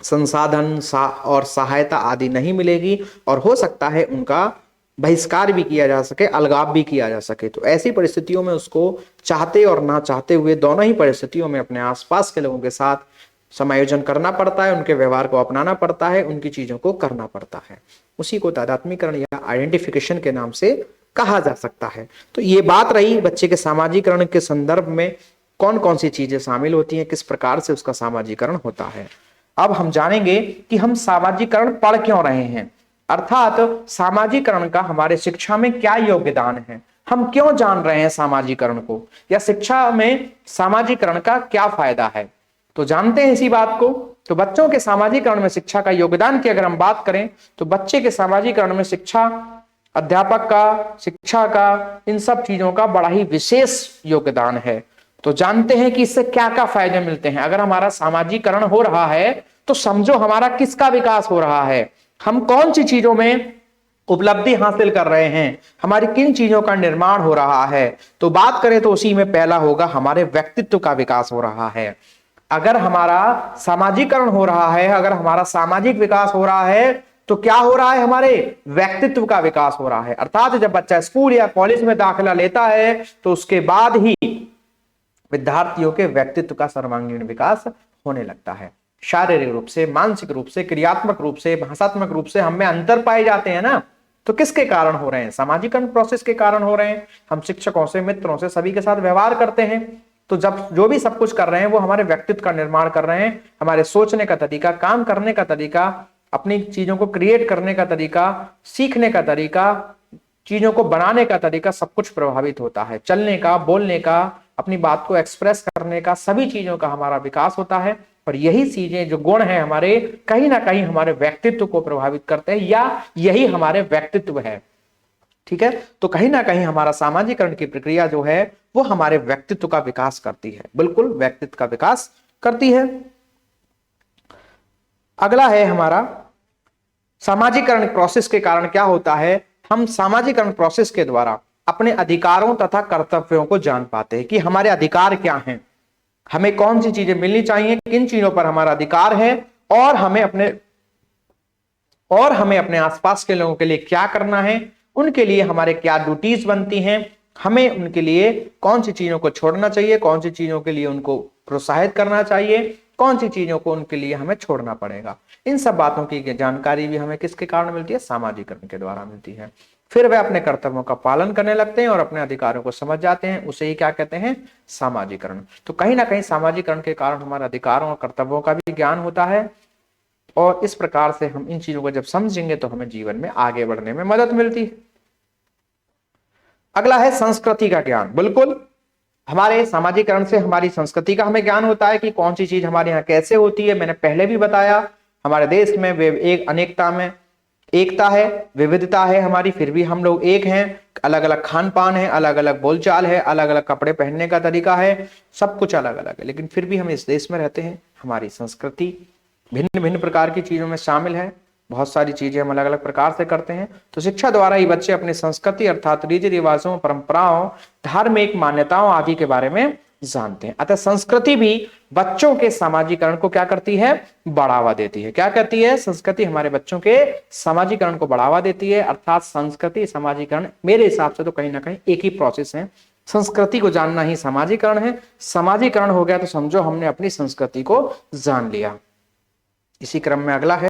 संसाधन और सहायता आदि नहीं मिलेगी, और हो सकता है उनका बहिष्कार भी किया जा सके, अलगाव भी किया जा सके। तो ऐसी परिस्थितियों में उसको चाहते और ना चाहते हुए दोनों ही परिस्थितियों में अपने आसपास के लोगों के साथ समायोजन करना पड़ता है, उनके व्यवहार को अपनाना पड़ता है, उनकी चीजों को करना पड़ता है। उसी को तादात्मीकरण या आइडेंटिफिकेशन के नाम से कहा जा सकता है। तो ये बात रही बच्चे के सामाजिकरण के संदर्भ में कौन कौन सी चीजें शामिल होती हैं, किस प्रकार से उसका सामाजिकरण होता है। अब हम जानेंगे कि हम सामाजिकरण पढ़ क्यों रहे हैं, अर्थात सामाजिकरण का हमारे शिक्षा में क्या योगदान है, हम क्यों जान रहे हैं सामाजिकरण को, या शिक्षा में सामाजिकरण का क्या फायदा है। तो जानते हैं इसी बात को। तो बच्चों के सामाजिकरण में शिक्षा का योगदान की अगर हम बात करें तो बच्चे के सामाजिकरण में शिक्षा, अध्यापक का, शिक्षा का, इन सब चीजों का बड़ा ही विशेष योगदान है। तो जानते हैं कि इससे क्या क्या फायदे मिलते हैं। अगर हमारा सामाजिकरण हो रहा है तो समझो हमारा किसका विकास हो रहा है, हम कौन सी चीजों में उपलब्धि हासिल कर रहे हैं, हमारी किन चीजों का निर्माण हो रहा है। तो बात करें तो उसी में पहला होगा हमारे व्यक्तित्व का विकास हो रहा है। अगर हमारा सामाजिकरण हो रहा है, अगर हमारा सामाजिक विकास हो रहा है तो क्या हो रहा है? हमारे व्यक्तित्व का विकास हो रहा है। अर्थात जब बच्चा स्कूल या कॉलेज में दाखिला लेता है तो उसके बाद ही विद्यार्थियों के व्यक्तित्व का सर्वांगीण विकास होने लगता है। शारीरिक रूप से, मानसिक रूप से, क्रियात्मक रूप से, भाषात्मक रूप से हम में अंतर पाए जाते हैं ना, तो किसके कारण हो रहे हैं? सामाजिकरण प्रोसेस के कारण हो रहे हैं। हम शिक्षकों से, मित्रों से, सभी के साथ व्यवहार करते हैं, तो जब जो भी सब कुछ कर रहे हैं वो हमारे व्यक्तित्व का निर्माण कर रहे हैं। हमारे सोचने का तरीका, काम करने का तरीका, अपनी चीजों को क्रिएट करने का तरीका, सीखने का तरीका, चीजों को बनाने का तरीका, सब कुछ प्रभावित होता है। चलने का, बोलने का, अपनी बात को एक्सप्रेस करने का, सभी चीजों का हमारा विकास होता है। और यही चीजें, जो गुण हैं हमारे, कहीं ना कहीं हमारे व्यक्तित्व को प्रभावित करते हैं, या यही हमारे व्यक्तित्व है। ठीक है, तो कहीं ना कहीं हमारा सामाजिकरण की प्रक्रिया जो है वो हमारे व्यक्तित्व का विकास करती है, बिल्कुल व्यक्तित्व का विकास करती है। अगला है हमारा सामाजिकरण प्रोसेस के कारण क्या होता है? हम सामाजिकरण प्रोसेस के द्वारा अपने अधिकारों तथा कर्तव्यों को जान पाते हैं कि हमारे अधिकार क्या हैं, हमें कौन सी चीजें मिलनी चाहिए, किन चीजों पर हमारा अधिकार है, और हमें अपने आसपास के लोगों के लिए क्या करना है, उनके लिए हमारे क्या ड्यूटीज बनती हैं, हमें उनके लिए कौन सी चीजों को छोड़ना चाहिए, कौन सी चीजों के लिए उनको प्रोत्साहित करना चाहिए, कौन सी चीजों को उनके लिए हमें छोड़ना पड़ेगा। इन सब बातों की जानकारी भी हमें किसके कारण मिलती है? सामाजिकरण के द्वारा मिलती है। फिर वे अपने कर्तव्यों का पालन करने लगते हैं और अपने अधिकारों को समझ जाते हैं, उसे ही क्या कहते हैं? सामाजिकरण। तो कहीं ना कहीं सामाजिकरण के कारण हमारे अधिकारों और कर्तव्यों का भी ज्ञान होता है, और इस प्रकार से हम इन चीजों को जब समझेंगे तो हमें जीवन में आगे बढ़ने में मदद मिलती है। अगला है संस्कृति का ज्ञान। बिल्कुल, हमारे सामाजिकरण से हमारी संस्कृति का हमें ज्ञान होता है कि कौन सी चीज हमारे यहाँ कैसे होती है। मैंने पहले भी बताया, हमारे देश में एक अनेकता में एकता है, विविधता है हमारी, फिर भी हम लोग एक हैं। अलग अलग खान पान है, अलग अलग बोलचाल है, अलग अलग कपड़े पहनने का तरीका है, सब कुछ अलग अलग है, लेकिन फिर भी हम इस देश में रहते हैं। हमारी संस्कृति भिन्न भिन्न प्रकार की चीजों में शामिल है, बहुत सारी चीजें हम अलग अलग प्रकार से करते हैं। तो शिक्षा द्वारा ही बच्चे अपनी संस्कृति अर्थात रीति रिवाजों, परंपराओं, धार्मिक मान्यताओं आदि के बारे में जानते हैं। अतः संस्कृति भी बच्चों के सामाजिकरण को क्या करती है? बढ़ावा देती है। क्या करती है? संस्कृति हमारे बच्चों के सामाजिकरण को बढ़ावा देती है। अर्थात संस्कृति सामाजिकरण मेरे हिसाब से तो कहीं ना कहीं एक ही प्रोसेस है। संस्कृति को जानना ही सामाजिकरण है, सामाजिकरण हो गया तो समझो हमने अपनी संस्कृति को जान लिया। इसी क्रम में अगला है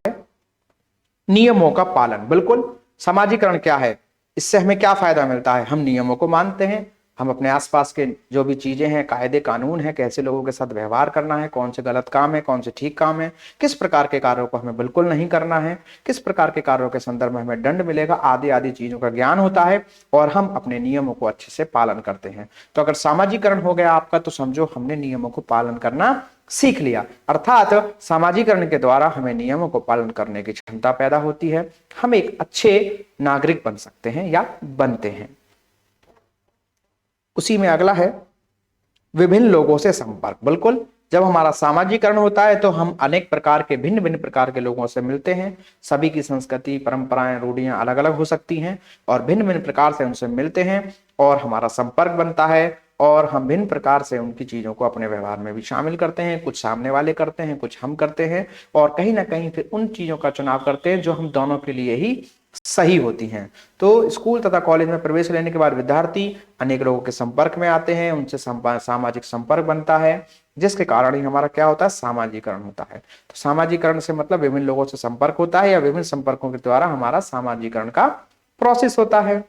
नियमों का पालन। बिल्कुल, सामाजिकरण क्या है? इससे हमें क्या फायदा मिलता है? हम नियमों को मानते हैं, हम अपने आसपास के जो भी चीजें हैं, कायदे कानून है, कैसे लोगों के साथ व्यवहार करना है, कौन से गलत काम है, कौन से ठीक काम है, किस प्रकार के कार्यों को हमें बिल्कुल नहीं करना है, किस प्रकार के कार्यों के संदर्भ में हमें दंड मिलेगा, आदि आदि चीजों का ज्ञान होता है, और हम अपने नियमों को अच्छे से पालन करते हैं। तो अगर सामाजिकरण हो गया आपका तो समझो हमने नियमों को पालन करना सीख लिया। अर्थात सामाजिकरण के द्वारा हमें नियमों को पालन करने की क्षमता पैदा होती है, हम एक अच्छे नागरिक बन सकते हैं या बनते हैं। उसी में अगला है विभिन्न लोगों से संपर्क। बिल्कुल, जब हमारा सामाजिकरण होता है तो हम अनेक प्रकार के, भिन्न भिन्न प्रकार के लोगों से मिलते हैं। सभी की संस्कृति, परंपराएं, रूढ़ियां अलग अलग हो सकती हैं, और भिन्न भिन्न प्रकार से उनसे मिलते हैं और हमारा संपर्क बनता है, और हम भिन्न प्रकार से उनकी चीजों को अपने व्यवहार में भी शामिल करते हैं। कुछ सामने वाले करते हैं, कुछ हम करते हैं, और कहीं ना कहीं फिर उन चीजों का चुनाव करते हैं जो हम दोनों के लिए ही सही होती हैं। तो स्कूल तथा कॉलेज में प्रवेश लेने के बाद विद्यार्थी अनेक लोगों के संपर्क में आते हैं, उनसे सामाजिक संपर्क बनता है, जिसके कारण ही हमारा क्या होता है? सामाजिकरण होता है। तो सामाजिकरण से मतलब विभिन्न लोगों से संपर्क होता है, या विभिन्न संपर्कों के द्वारा हमारा सामाजिकरण का प्रोसेस होता है।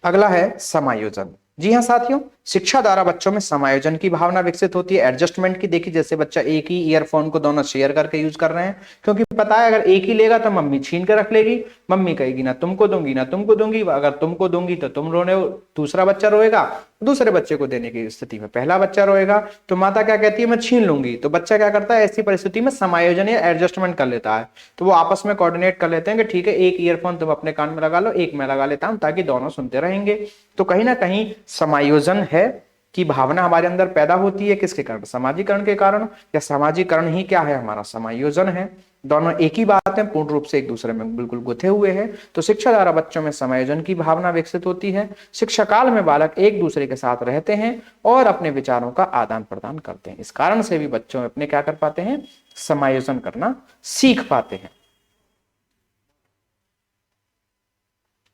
अगला है समायोजन। जी हाँ साथियों, शिक्षा द्वारा बच्चों में समायोजन की भावना विकसित होती है, एडजस्टमेंट की। देखिए, जैसे बच्चा एक ही ईयरफोन को दोनों शेयर करके यूज कर रहे हैं, क्योंकि पता है अगर एक ही लेगा तो मम्मी छीन के रख लेगी, मम्मी कहेगी ना तुमको दूंगी ना तुमको दूंगी, अगर तुमको दूंगी तो तुम रोने, दूसरा बच्चा रोएगा, दूसरे बच्चे को देने की स्थिति में पहला बच्चा रोएगा, तो माता क्या कहती है? मैं छीन लूंगी। तो बच्चा क्या करता है? ऐसी परिस्थिति में समायोजन या एडजस्टमेंट कर लेता है। तो वो आपस में कोऑर्डिनेट कर लेते हैं कि ठीक है, एक ईयरफोन तुम अपने कान में लगा लो, एक मैं लगा लेता हूं, ताकि दोनों सुनते रहेंगे। तो कहीं ना कहीं समायोजन है की भावना हमारे अंदर पैदा होती है। किसके कारण? सामाजिकरण के कारण। या सामाजिकरण ही क्या है? हमारा समायोजन है। दोनों एक ही बात है, पूर्ण रूप से एक दूसरे में बिल्कुल गुथे हुए हैं। तो शिक्षा द्वारा बच्चों में समायोजन की भावना विकसित होती है। शिक्षा काल में बालक एक दूसरे के साथ रहते हैं और अपने विचारों का आदान प्रदान करते हैं। इस कारण से भी बच्चों अपने क्या कर पाते हैं? समायोजन करना सीख पाते हैं।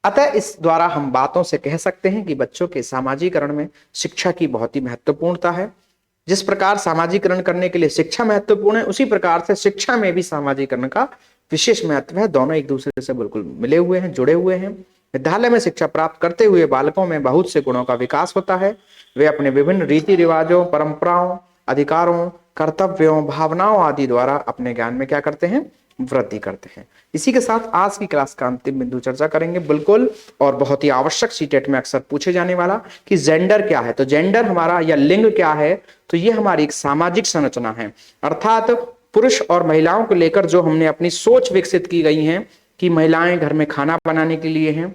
अतः इस द्वारा हम बातों से कह सकते हैं कि बच्चों के सामाजिकरण में शिक्षा की बहुत ही महत्वपूर्णता है। जिस प्रकार सामाजिकरण करने के लिए शिक्षा महत्वपूर्ण है, उसी प्रकार से शिक्षा में भी सामाजिकरण का विशेष महत्व है। दोनों एक दूसरे से बिल्कुल मिले हुए हैं, जुड़े हुए हैं। विद्यालय में शिक्षा प्राप्त करते हुए बालकों में बहुत से गुणों का विकास होता है। वे अपने विभिन्न रीति रिवाजों, परंपराओं, अधिकारों, कर्तव्यों, भावनाओं आदि द्वारा अपने ज्ञान में क्या करते हैं, वृद्धि करते हैं। इसी के साथ आज की क्लास का अंतिम बिंदु चर्चा करेंगे बिल्कुल, और बहुत ही आवश्यक सीटेट में अक्सर पूछे जाने वाला कि जेंडर क्या है। तो जेंडर हमारा या लिंग क्या है, तो ये हमारी एक सामाजिक संरचना है। अर्थात पुरुष और महिलाओं को लेकर जो हमने अपनी सोच विकसित की गई है कि महिलाएं घर में खाना बनाने के लिए हैं,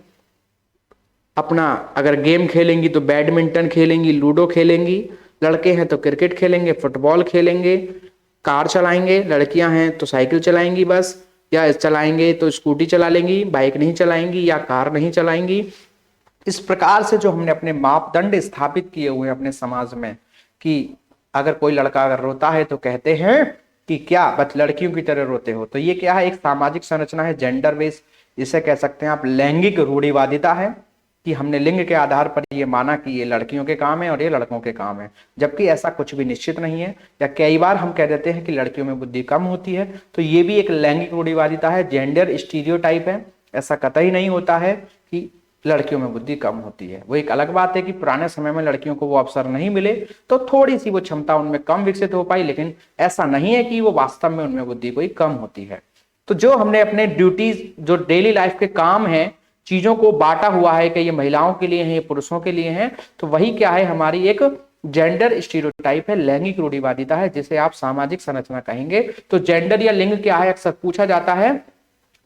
अपना अगर गेम खेलेंगी तो बैडमिंटन खेलेंगी, लूडो खेलेंगी, लड़के हैं तो क्रिकेट खेलेंगे, फुटबॉल खेलेंगे, कार चलाएंगे, लड़कियां हैं तो साइकिल चलाएंगी बस, या चलाएंगे तो स्कूटी चला लेंगी, बाइक नहीं चलाएंगी या कार नहीं चलाएंगी। इस प्रकार से जो हमने अपने मापदंड स्थापित किए हुए हैं अपने समाज में कि अगर कोई लड़का अगर रोता है तो कहते हैं कि क्या बस लड़कियों की तरह रोते हो। तो ये क्या है, एक सामाजिक संरचना है, जेंडर बेस, इसे कह सकते हैं आप लैंगिक रूढ़िवादिता है कि हमने लिंग के आधार पर ये माना कि ये लड़कियों के काम है और ये लड़कों के काम है, जबकि ऐसा कुछ भी निश्चित नहीं है। या कई बार हम कह देते हैं कि लड़कियों में बुद्धि कम होती है, तो ये भी एक लैंगिक रूढ़िवादिता है, जेंडर स्टीरियोटाइप है। ऐसा कतई नहीं होता है कि लड़कियों में बुद्धि कम होती है। वो एक अलग बात है कि पुराने समय में लड़कियों को वो अवसर नहीं मिले तो थोड़ी सी वो क्षमता उनमें कम विकसित हो पाई, लेकिन ऐसा नहीं है कि वो वास्तव में उनमें बुद्धि कोई कम होती है। तो जो हमने अपने ड्यूटीज, जो डेली लाइफ के काम है, चीजों को बांटा हुआ है कि ये महिलाओं के लिए है, ये पुरुषों के लिए है, तो वही क्या है, हमारी एक जेंडर स्टीरियोटाइप है, लैंगिक रूढ़िवादिता है, जिसे आप सामाजिक संरचना कहेंगे। तो जेंडर या लिंग क्या है अक्सर पूछा जाता है,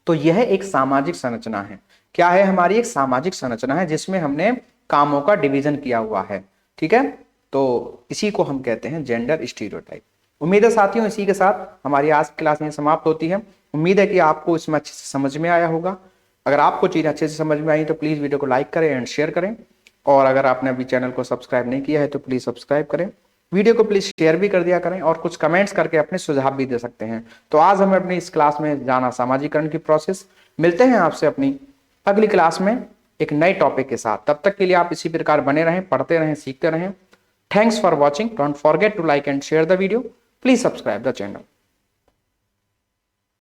तो यह एक सामाजिक संरचना है। क्या है, हमारी एक सामाजिक संरचना है जिसमें हमने कामों का डिवीजन किया हुआ है। ठीक है, तो इसी को हम कहते हैं जेंडर स्टीरियोटाइप। उम्मीद है साथियों इसी के साथ हमारी आज की क्लास में समाप्त होती है। उम्मीद है कि आपको इसमें अच्छे से समझ में आया होगा। अगर आपको चीज़ अच्छे से समझ में आई तो प्लीज़ वीडियो को लाइक करें एंड शेयर करें, और अगर आपने अभी चैनल को सब्सक्राइब नहीं किया है तो प्लीज़ सब्सक्राइब करें। वीडियो को प्लीज़ शेयर भी कर दिया करें और कुछ कमेंट्स करके अपने सुझाव भी दे सकते हैं। तो आज हमें अपनी इस क्लास में जाना सामाजिकरण की प्रोसेस। मिलते हैं आपसे अपनी अगली क्लास में एक नए टॉपिक के साथ। तब तक के लिए आप इसी प्रकार बने रहें, पढ़ते रहें, सीखते रहें। Thanks for watching. Don't forget to like and share the video. Please subscribe the channel.